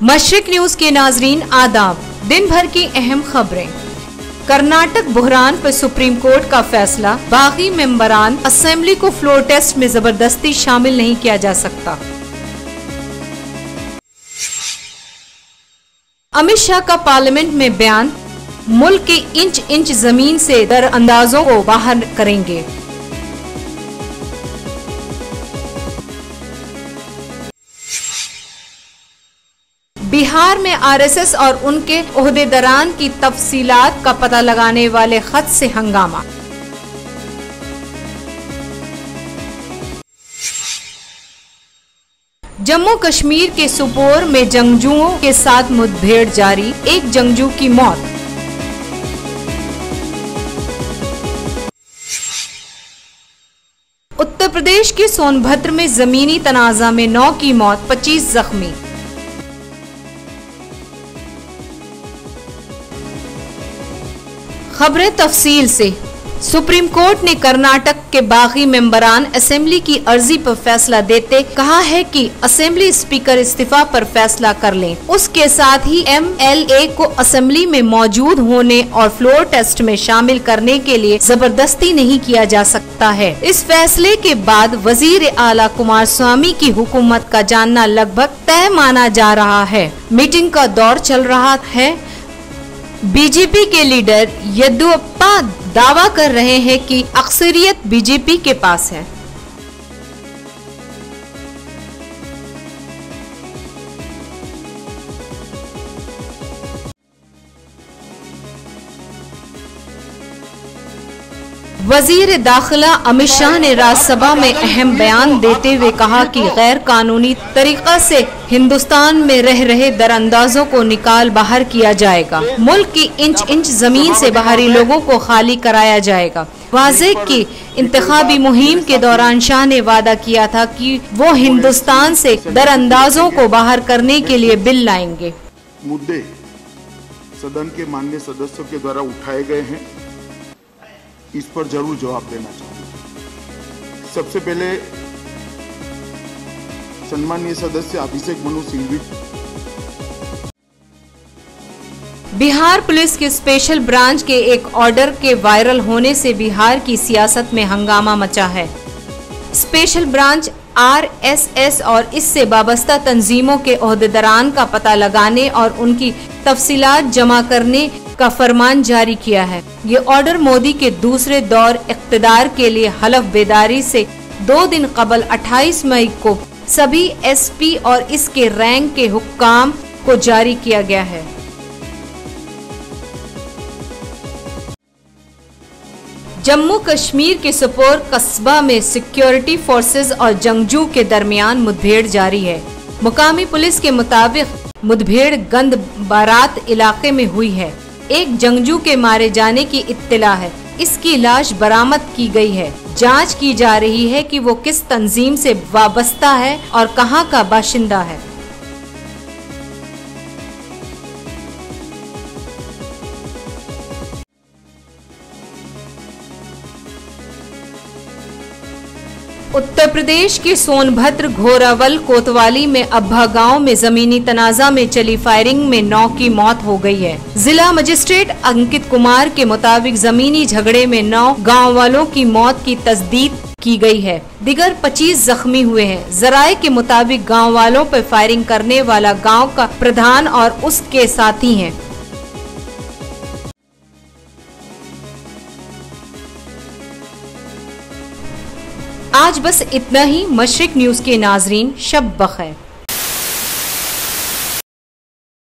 मशरिक news के नाजरीन आदाब। दिन भर की अहम खबरें। कर्नाटक बुहरान पर सुप्रीम कोर्ट का फैसला, बागी मेंबरान असेंबली को फ्लोर टेस्ट में जबरदस्ती शामिल नहीं किया जा सकता। अमित शाह का पार्लियामेंट में बयान, मुल्क के इंच इंच जमीन से दरअंदाजों को बाहर करेंगे। बिहार में आरएसएस और उनके ओहदेदारान की तफसीलात का पता लगाने वाले खत से हंगामा। जम्मू कश्मीर के सोपोर में जंगजुओं के साथ मुठभेड़ जारी, एक जंगजू की मौत। उत्तर प्रदेश के सोनभद्र में जमीनी तनाजा में 9 की मौत, 25 जख्मी। खबरें तफसील से। सुप्रीम कोर्ट ने कर्नाटक के बागी मेंबरान असेंबली की अर्जी पर फैसला देते कहा है कि असेंबली स्पीकर इस्तीफा पर फैसला कर लें। उसके साथ ही एमएलए को असेंबली में मौजूद होने और फ्लोर टेस्ट में शामिल करने के लिए जबरदस्ती नहीं किया जा सकता है। इस फैसले के बाद वजीर आला कुमारस्वामी की हुकूमत का जानना लगभग तय माना जा रहा है। मीटिंग का दौर चल रहा है। बीजेपी के लीडर येदियुरप्पा दावा कर रहे हैं कि अक्सरियत बीजेपी के पास है। वजीर दाखिला अमित शाह ने राज्यसभा में अहम बयान देते हुए कहा कि गैर कानूनी तरीका से हिंदुस्तान में रह रहे दरअंदाजों को निकाल बाहर किया जाएगा। मुल्क की इंच इंच जमीन से बाहरी लोगों को खाली कराया जाएगा। वाज़ेह की इंतखाबी मुहिम के दौरान शाह ने वादा किया था कि वो हिंदुस्तान से दरअंदाजों को बाहर करने के लिए बिल लाएंगे। मुद्दे सदन के माननीय सदस्यों के द्वारा उठाए गए हैं, इस पर जरूर जवाब देना चाहूंगा। सबसे पहले सम्मानीय सदस्य अभिषेक मनु सिंघवी। बिहार पुलिस के स्पेशल ब्रांच के एक ऑर्डर के वायरल होने से बिहार की सियासत में हंगामा मचा है। स्पेशल ब्रांच आरएसएस और इससे वाबस्ता तंजीमों के ओहदेदारान का पता लगाने और उनकी तफसीलात जमा करने का फरमान जारी किया है। ये ऑर्डर मोदी के दूसरे दौर इख्तिदार के लिए हलफ बेदारी से 2 दिन कबल 28 मई को सभी एसपी और इसके रैंक के हुक्काम को जारी किया गया है। जम्मू कश्मीर के सोपोर कस्बा में सिक्योरिटी फोर्सेज और जंगजू के दरमियान मुठभेड़ जारी है। मुकामी पुलिस के मुताबिक मुठभेड़ गंद बारात इलाके में हुई है। एक जंगजू के मारे जाने की इत्तला है। इसकी लाश बरामद की गई है। जांच की जा रही है कि वो किस तंजीम से वाबस्ता है और कहां का बाशिंदा है। उत्तर प्रदेश के सोनभद्र, घोरावल, कोतवाली में अब्बा गांव में जमीनी तनाजा में चली फायरिंग में 9 की मौत हो गई है। जिला मजिस्ट्रेट अंकित कुमार के मुताबिक जमीनी झगड़े में 9 गांव वालों की मौत की तस्दीक की गई है। दिगर 25 जख्मी हुए हैं। जराये के मुताबिक गांव वालों पर फायरिंग करने वाला गांव का प्रधान और उसके साथी हैं। आज बस इतना ही। मशरिक न्यूज के नाजरीन, शब बखैर।